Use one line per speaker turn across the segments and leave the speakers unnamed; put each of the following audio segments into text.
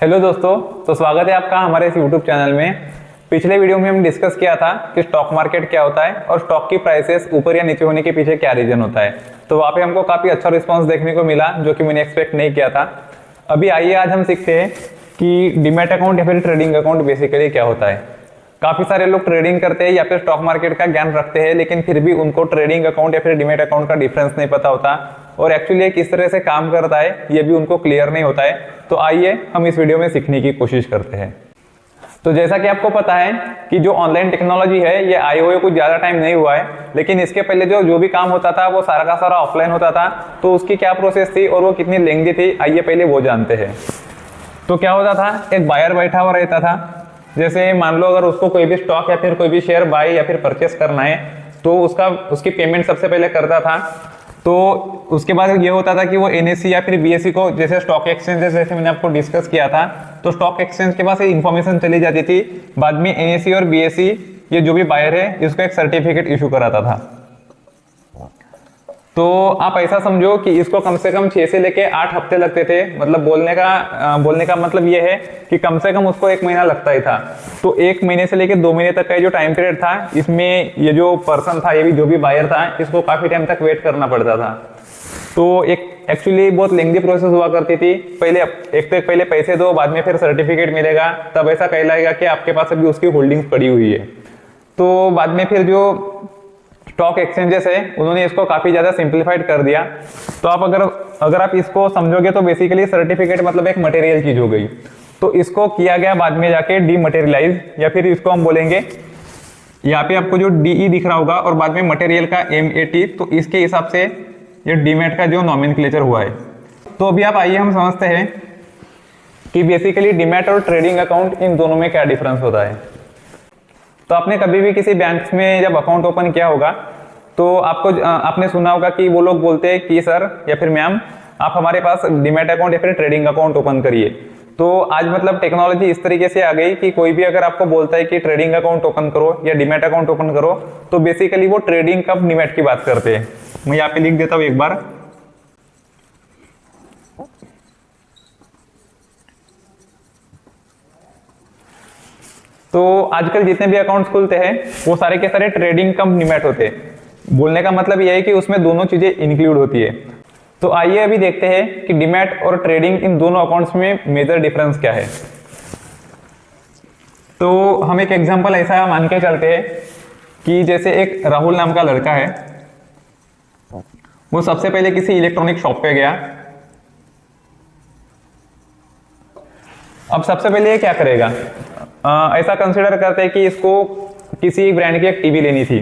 Hello दोस्तों, तो स्वागत है आपका हमारे इस यूट्यूब चैनल में। पिछले वीडियो में हम डिस्कस किया था कि स्टॉक मार्केट क्या होता है और स्टॉक की प्राइसेस ऊपर या नीचे होने के पीछे क्या रीजन होता है। तो वहाँ पे हमको काफ़ी अच्छा रिस्पांस देखने को मिला जो कि मैंने एक्सपेक्ट नहीं किया था। अभी आइए आज हम सीखते हैं कि डीमैट अकाउंट या फिर ट्रेडिंग अकाउंट बेसिकली क्या होता है। काफ़ी सारे लोग ट्रेडिंग करते हैं या फिर स्टॉक मार्केट का ज्ञान रखते हैं, लेकिन फिर भी उनको ट्रेडिंग अकाउंट या फिर डीमैट अकाउंट का डिफरेंस नहीं पता होता और एक्चुअली ये किस तरह से काम करता है ये भी उनको क्लियर नहीं होता है। तो आइए हम इस वीडियो में सीखने की कोशिश करते हैं। तो जैसा कि आपको पता है कि जो ऑनलाइन टेक्नोलॉजी है ये आए हुए कुछ ज़्यादा टाइम नहीं हुआ है, लेकिन इसके पहले जो भी काम होता था वो सारा का सारा ऑफलाइन होता था। तो उसकी क्या प्रोसेस थी और वो कितनी लेंथी थी, आइए पहले वो जानते हैं। तो क्या होता था, एक बायर बैठा हुआ रहता था। जैसे मान लो अगर उसको कोई भी स्टॉक या फिर कोई भी शेयर बाय या फिर परचेस करना है तो उसकी पेमेंट सबसे पहले करता था। तो उसके बाद ये होता था कि वो एनएससी या फिर बीएससी को, जैसे स्टॉक एक्सचेंजेस जैसे मैंने आपको डिस्कस किया था, तो स्टॉक एक्सचेंज के पास इंफॉर्मेशन चली जाती थी। बाद में एनएससी और बीएससी ये जो भी बायर है इसको एक सर्टिफिकेट इशू कराता था। तो आप ऐसा समझो कि इसको कम से कम 6 से लेके 8 हफ्ते लगते थे। मतलब बोलने का मतलब ये है कि कम से कम उसको 1 महीना लगता ही था। तो 1 महीने से लेके 2 महीने तक का जो टाइम पीरियड था, इसमें ये जो पर्सन था, ये भी जो भी बायर था, इसको काफी टाइम तक वेट करना पड़ता था। तो एक एक्चुअली बहुत लेंथी प्रोसेस हुआ करती थी। पहले पैसे दो, बाद में फिर सर्टिफिकेट मिलेगा, तब ऐसा कहलाएगा कि आपके पास अभी उसकी होल्डिंग्स पड़ी हुई है। तो बाद में फिर जो स्टॉक एक्सचेंजेस है उन्होंने इसको काफी ज्यादा सिंप्लीफाइड कर दिया। तो आप अगर आप इसको समझोगे तो बेसिकली सर्टिफिकेट मतलब एक मटेरियल चीज हो गई। तो इसको किया गया बाद में जाके डीमटेरियलाइज, या फिर इसको हम बोलेंगे, यहाँ पे आपको जो डीई दिख रहा होगा और बाद में मटेरियल का एमएटी, तो इसके हिसाब से ये डीमैट का जो नॉमेनक्लेचर हुआ है। तो अभी आप आइए हम समझते हैं कि बेसिकली डीमैट और ट्रेडिंग अकाउंट इन दोनों में क्या डिफरेंस होता है। तो आपने कभी भी किसी बैंक में जब अकाउंट ओपन किया होगा तो आपने सुना होगा कि वो लोग बोलते हैं कि सर या फिर मैम आप हमारे पास डीमैट अकाउंट या फिर ट्रेडिंग अकाउंट ओपन करिए। तो आज मतलब टेक्नोलॉजी इस तरीके से आ गई कि कोई भी अगर आपको बोलता है कि ट्रेडिंग अकाउंट ओपन करो या डीमैट अकाउंट ओपन करो, तो बेसिकली वो ट्रेडिंग कब डीमैट की बात करते हैं। मैं यहाँ पे लिख देता हूँ एक बार। तो आजकल जितने भी अकाउंट्स खुलते हैं वो सारे के सारे ट्रेडिंग कम डीमैट होते हैं। बोलने का मतलब यह है कि उसमें दोनों चीजें इंक्लूड होती है। तो आइए अभी देखते हैं कि डीमैट और ट्रेडिंग इन दोनों अकाउंट्स में मेजर डिफरेंस क्या है। तो हम एक एग्जांपल ऐसा मान के चलते हैं कि जैसे एक राहुल नाम का लड़का है, वो सबसे पहले किसी इलेक्ट्रॉनिक शॉप पे गया। अब सबसे पहले ये क्या करेगा, ऐसा कंसिडर करते हैं कि इसको किसी ब्रांड की एक टीवी लेनी थी।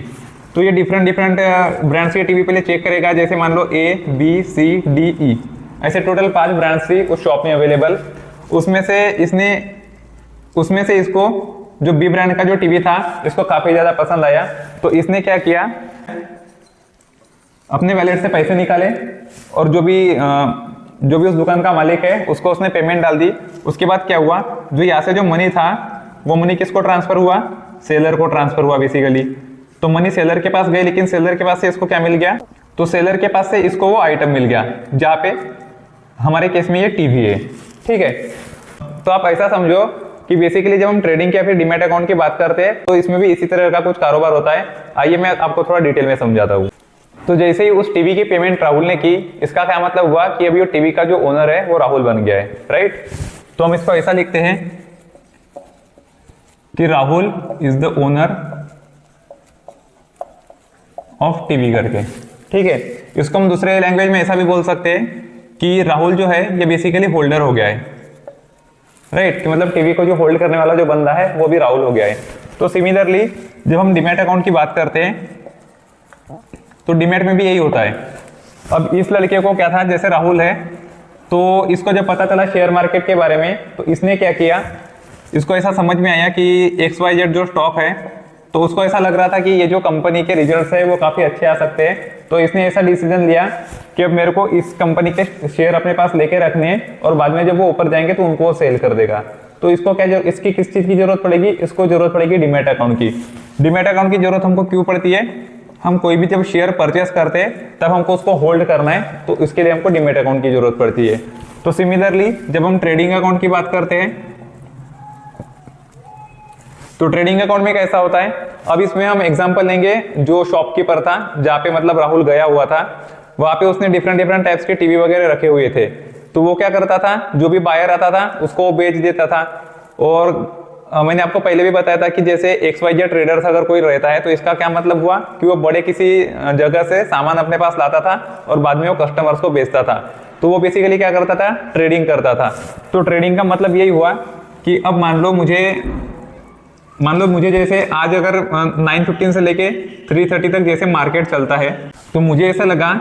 तो ये डिफरेंट ब्रांड्स की टीवी पहले चेक करेगा। जैसे मान लो A B C D E, ऐसे टोटल 5 ब्रांड्स थी उस शॉप में अवेलेबल। उसमें से इसको जो बी ब्रांड का जो टीवी था इसको काफी ज्यादा पसंद आया। तो इसने क्या किया, अपने वैलेट से पैसे निकाले और जो भी उस दुकान का मालिक है उसको उसने पेमेंट डाल दी। उसके बाद क्या हुआ, जो यहाँ से जो मनी था वो मनी किसको ट्रांसफर हुआ, सेलर को ट्रांसफर हुआ बेसिकली। तो मनी सेलर के पास गई, लेकिन सेलर के पास से इसको क्या मिल गया, तो सेलर के पास से इसको वो आइटम मिल गया जहाँ पे हमारे केस में ये टीवी है। ठीक है, तो आप ऐसा समझो कि बेसिकली जब हम ट्रेडिंग या फिर डीमैट अकाउंट की बात करते हैं तो इसमें भी इसी तरह का कुछ कारोबार होता है। आइए मैं आपको थोड़ा डिटेल में समझाता हूँ। तो जैसे ही उस टीवी की पेमेंट राहुल ने की, इसका क्या मतलब हुआ कि अभी वो टीवी का जो ओनर है वो राहुल बन गया है, राइट। तो हम इसको ऐसा लिखते हैं कि Rahul is the owner of TV करके। ठीक है, इसको हम दूसरे लैंग्वेज में ऐसा भी बोल सकते हैं कि राहुल जो है ये बेसिकली होल्डर हो गया है, राइट। कि मतलब टीवी को जो होल्ड करने वाला जो बंदा है वो भी राहुल हो गया है। तो सिमिलरली जब हम डीमैट अकाउंट की बात करते हैं तो डीमैट में भी यही होता है। अब इस लड़के को क्या था, जैसे राहुल है तो इसको जब पता चला शेयर मार्केट के बारे में तो इसने क्या किया, इसको ऐसा समझ में आया कि XYZ जो स्टॉक है तो उसको ऐसा लग रहा था कि ये जो कंपनी के रिजल्ट्स है वो काफ़ी अच्छे आ सकते हैं। तो इसने ऐसा डिसीजन लिया कि अब मेरे को इस कंपनी के शेयर अपने पास लेके रखने हैं और बाद में जब वो ऊपर जाएंगे तो उनको सेल कर देगा। तो इसको इसकी किस चीज़ की जरूरत पड़ेगी, इसको जरूरत पड़ेगी डीमैट अकाउंट की। डीमैट अकाउंट की जरूरत हमको क्यों पड़ती है, हम कोई भी जब शेयर परचेस करते हैं तब हमको उसको होल्ड करना है, तो इसके लिए हमको डीमैट अकाउंट की जरूरत पड़ती है। तो सिमिलरली जब हम ट्रेडिंग अकाउंट की बात करते हैं तो ट्रेडिंग अकाउंट में कैसा होता है, अब इसमें हम एग्जांपल लेंगे जो शॉपकीपर था, जहाँ पे मतलब राहुल गया हुआ था, वहां पे उसने डिफरेंट डिफरेंट टाइप्स के टीवी वगैरह रखे हुए थे। तो वो क्या करता था, जो भी बायर आता था उसको वो बेच देता था। और मैंने आपको पहले भी बताया था कि जैसे XYZ ट्रेडर्स अगर कोई रहता है तो इसका क्या मतलब हुआ कि वो बड़े किसी जगह से सामान अपने पास लाता था और बाद में वो कस्टमर्स को बेचता था। तो वो बेसिकली क्या करता था, ट्रेडिंग करता था। तो ट्रेडिंग का मतलब यही हुआ कि अब मान लो मुझे जैसे आज अगर 9:15 से लेके 3:30 तक जैसे मार्केट चलता है, तो मुझे ऐसा लगा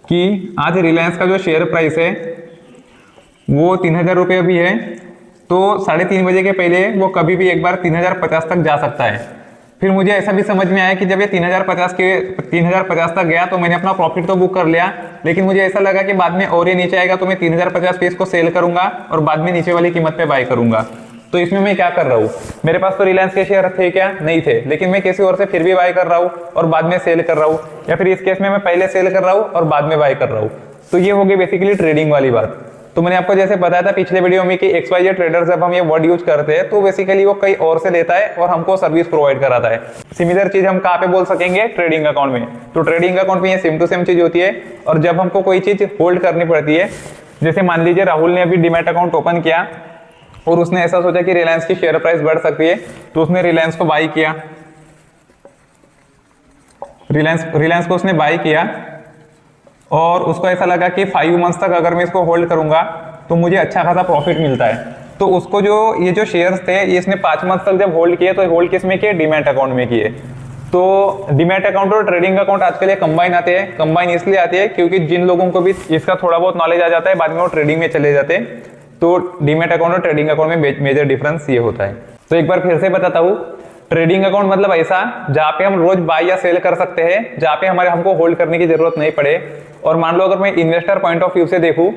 कि आज रिलायंस का जो शेयर प्राइस है वो 3000 रुपये अभी है, तो 3:30 बजे के पहले वो कभी भी एक बार 3050 तक जा सकता है। फिर मुझे ऐसा भी समझ में आया कि जब ये 3050 तक गया तो मैंने अपना प्रॉफिट तो बुक कर लिया, लेकिन मुझे ऐसा लगा कि बाद में और ये नीचे आएगा तो मैं 3050 पे इसको सेल करूंगा और बाद में नीचे वाली कीमत पे बाय करूंगा। तो इसमें मैं क्या कर रहा हूँ, मेरे पास तो रिलायंस के शेयर थे क्या, नहीं थे, लेकिन मैं किसी और से फिर भी बाय कर रहा हूँ और बाद में सेल कर रहा हूँ, या फिर इस केस में मैं पहले सेल कर रहा हूँ और बाद में बाय कर रहा हूँ। तो ये हो गई बेसिकली ट्रेडिंग वाली बात। तो मैंने आपको जैसे बताया था पिछले वीडियो में कि XYZ ट्रेडर जब हम ये वर्ड यूज करते हैं तो बेसिकली वो कहीं और से लेता है और हमको सर्विस प्रोवाइड कराता है। सिमिलर चीज हम कहाँ पे बोल सकेंगे, ट्रेडिंग अकाउंट में। तो ट्रेडिंग अकाउंट में ये सेम टू सेम चीज होती है। और जब हमको कोई चीज होल्ड करनी पड़ती है, जैसे मान लीजिए राहुल ने अभी डीमैट अकाउंट ओपन किया और उसने ऐसा सोचा कि रिलायंस की शेयर प्राइस बढ़ सकती है, तो उसने रिलायंस को बाई किया, रिलायंस को उसने बाई किया और उसको ऐसा लगा कि 5 मंथ्स तक अगर मैं इसको होल्ड करूंगा तो मुझे अच्छा खासा प्रॉफिट मिलता है। तो उसको ये जो शेयर्स थे ये इसने 5 मंथ तक जब होल्ड किए तो होल्ड किस में किए, डीमैट अकाउंट में किए। तो डीमैट अकाउंट और ट्रेडिंग अकाउंट आजकल ये कंबाइन आते हैं। कंबाइन इसलिए आते हैं क्योंकि जिन लोगों को भी इसका थोड़ा बहुत नॉलेज आ जाता है बाद में वो ट्रेडिंग में चले जाते हैं। तो डीमैट अकाउंट और ट्रेडिंग अकाउंट में मेजर डिफरेंस ये होता है। तो एक बार फिर से बताता हूँ, ट्रेडिंग अकाउंट मतलब ऐसा जहाँ पे हम रोज बाय या सेल कर सकते हैं, जहाँ पे हमको होल्ड करने की जरूरत नहीं पड़े। और मान लो अगर मैं इन्वेस्टर पॉइंट ऑफ व्यू से देखूं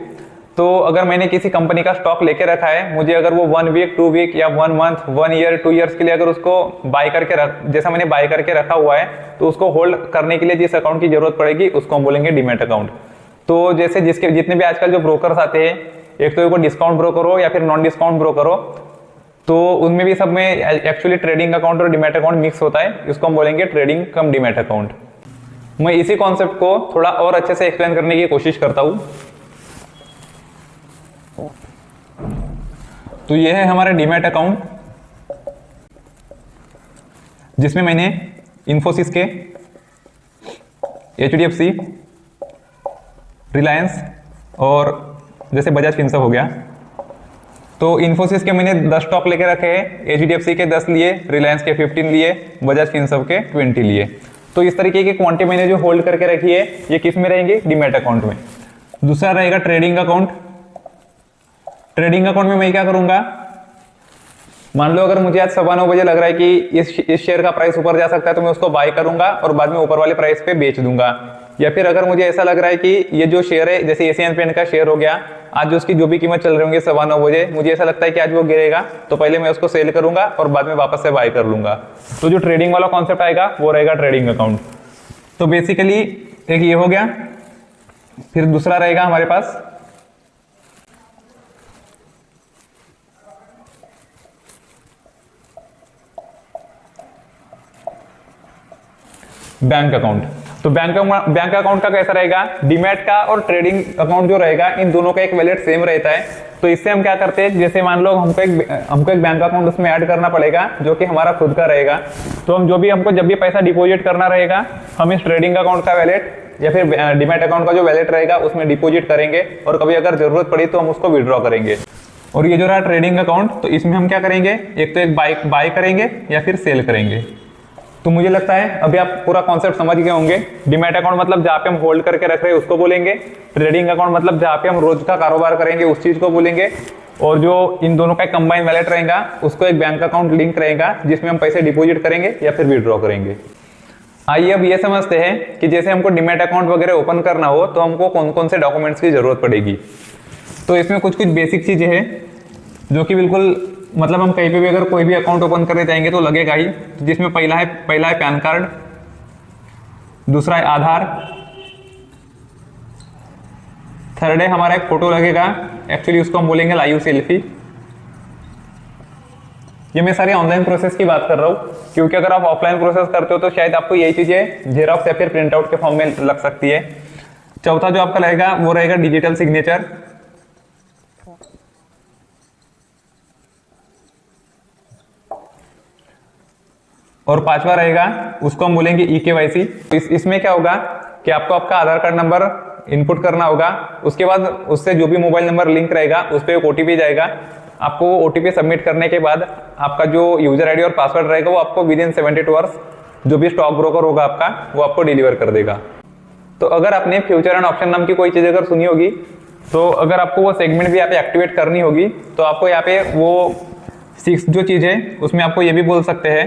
तो अगर मैंने किसी कंपनी का स्टॉक लेके रखा है, मुझे अगर वो 1 वीक 2 वीक या 1 मंथ 1 ईयर 2 ईयर्स के लिए अगर उसको बाय करके जैसा मैंने बाय करके रखा हुआ है, तो उसको होल्ड करने के लिए जिस अकाउंट की जरूरत पड़ेगी उसको हम बोलेंगे डीमैट अकाउंट। तो जैसे जितने भी आजकल जो ब्रोकर्स आते हैं, एक तो डिस्काउंट ब्रोकर हो या फिर नॉन डिस्काउंट ब्रोकर हो, तो उनमें भी सब में एक्चुअली ट्रेडिंग अकाउंट और डीमैट अकाउंट मिक्स होता है। इसको हम बोलेंगे ट्रेडिंग कम डीमैट अकाउंट। मैं इसी कॉन्सेप्ट को थोड़ा और अच्छे से एक्सप्लेन करने की कोशिश करता हूं। तो ये है हमारा डीमैट अकाउंट, जिसमें मैंने इन्फोसिस के, HDFC, रिलायंस और जैसे बजाज फिनसर्व हो गया, तो इन्फोसिस के मैंने 10 स्टॉक लेके रखे हैं, HDFC के 10 लिए, रिलायंस के 15 लिए, बजाज फिनसर्व के 20 लिए। तो इस तरीके की क्वांटिटी मैंने जो होल्ड करके रखी है ये किस में रहेंगी, डीमैट अकाउंट में। दूसरा रहेगा ट्रेडिंग अकाउंट। ट्रेडिंग अकाउंट में मैं क्या करूंगा, मान लो अगर मुझे आज 9:15 बजे लग रहा है कि इस शेयर का प्राइस ऊपर जा सकता है तो मैं उसको बाय करूंगा और बाद में ऊपर वाले प्राइस पे बेच दूंगा। या फिर अगर मुझे ऐसा लग रहा है कि ये जो शेयर है, जैसे एशियन पेंट का शेयर हो गया, आज उसकी जो भी कीमत चल रही होंगी 9:15 बजे, मुझे ऐसा लगता है कि आज वो गिरेगा, तो पहले मैं उसको सेल करूंगा और बाद में वापस से बाय कर लूंगा। तो जो ट्रेडिंग वाला कॉन्सेप्ट आएगा वो रहेगा ट्रेडिंग अकाउंट। तो बेसिकली एक ये हो गया। फिर दूसरा रहेगा हमारे पास बैंक अकाउंट। तो बैंक अकाउंट का कैसा रहेगा, डीमैट का और ट्रेडिंग अकाउंट जो रहेगा इन दोनों का एक वैलेट सेम रहता है। तो इससे हम क्या करते हैं, जैसे मान लो हमको एक बैंक अकाउंट उसमें ऐड करना पड़ेगा जो कि हमारा खुद का रहेगा। तो हम जब भी पैसा डिपॉजिट करना रहेगा, हम इस ट्रेडिंग अकाउंट का वैलेट या फिर डीमैट अकाउंट का जो वैलेट रहेगा उसमें डिपॉजिट करेंगे और कभी अगर जरूरत पड़ी तो हम उसको विड्रॉ करेंगे। और ये जो रहा ट्रेडिंग अकाउंट, तो इसमें हम क्या करेंगे, एक तो एक बाय करेंगे या फिर सेल करेंगे। तो मुझे लगता है अभी आप पूरा कॉन्सेप्ट समझ गए होंगे। डीमैट अकाउंट मतलब जहाँ पे हम होल्ड करके रख रहे हैं उसको बोलेंगे, ट्रेडिंग अकाउंट मतलब जहाँ पे हम रोज का कारोबार करेंगे उस चीज को बोलेंगे, और जो इन दोनों का कंबाइन वैलेट रहेगा उसको एक बैंक अकाउंट लिंक रहेगा जिसमें हम पैसे डिपॉजिट करेंगे या फिर विड्रॉ करेंगे। आइए अब ये समझते हैं कि जैसे हमको डीमैट अकाउंट वगैरह ओपन करना हो तो हमको कौन कौन से डॉक्यूमेंट्स की जरूरत पड़ेगी। तो इसमें कुछ बेसिक चीजें हैं जो कि बिल्कुल मतलब हम कहीं पे भी अगर कोई भी अकाउंट ओपन करने जाएंगे तो लगेगा ही। तो जिसमें पहला है पैन कार्ड, दूसरा है आधार, थर्ड है हमारा एक फोटो लगेगा, एक्चुअली उसको हम बोलेंगे लाइव सेल्फी। ये मैं सारी ऑनलाइन प्रोसेस की बात कर रहा हूँ, क्योंकि अगर आप ऑफलाइन प्रोसेस करते हो तो शायद आपको यही चीजें जेरॉक्स या फिर प्रिंट आउट के फॉर्म में लग सकती है। चौथा जो आपका रहेगा वो रहेगा डिजिटल सिग्नेचर। और पांचवा रहेगा उसको हम बोलेंगे EKYC। इसमें क्या होगा कि आपको आपका आधार कार्ड नंबर इनपुट करना होगा, उसके बाद उससे जो भी मोबाइल नंबर लिंक रहेगा उस पर एक OTP जाएगा। आपको OTP सबमिट करने के बाद आपका जो यूजर आईडी और पासवर्ड रहेगा वो आपको विद इन 72 आवर्स जो भी स्टॉक ब्रोकर होगा आपका वो आपको डिलीवर कर देगा। तो अगर आपने फ्यूचर एंड ऑप्शन नाम की कोई चीज अगर सुनी होगी, तो अगर आपको वो सेगमेंट भी यहाँ पे एक्टिवेट करनी होगी तो आपको यहाँ पे वो 6 जो चीज है उसमें आपको ये भी बोल सकते हैं,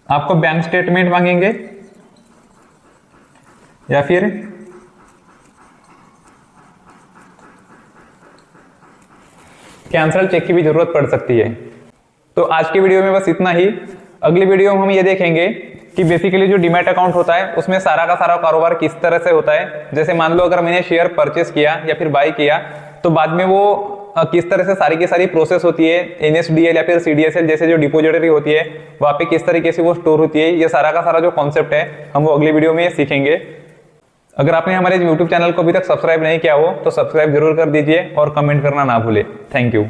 आपको बैंक स्टेटमेंट मांगेंगे या फिर कैंसल चेक की भी जरूरत पड़ सकती है। तो आज की वीडियो में बस इतना ही। अगली वीडियो में हम ये देखेंगे कि बेसिकली जो डीमैट अकाउंट होता है उसमें सारा का सारा कारोबार किस तरह से होता है। जैसे मान लो अगर मैंने शेयर परचेस किया या फिर बाय किया तो बाद में वो किस तरह से सारी की सारी प्रोसेस होती है, NSDL या फिर CDSL जैसे जो डिपोजिटरी होती है वहां पे किस तरीके से वो स्टोर होती है, ये सारा का सारा जो कॉन्सेप्ट है हम वो अगली वीडियो में सीखेंगे। अगर आपने हमारे YouTube चैनल को अभी तक सब्सक्राइब नहीं किया हो तो सब्सक्राइब जरूर कर दीजिए और कमेंट करना ना भूले। Thank you.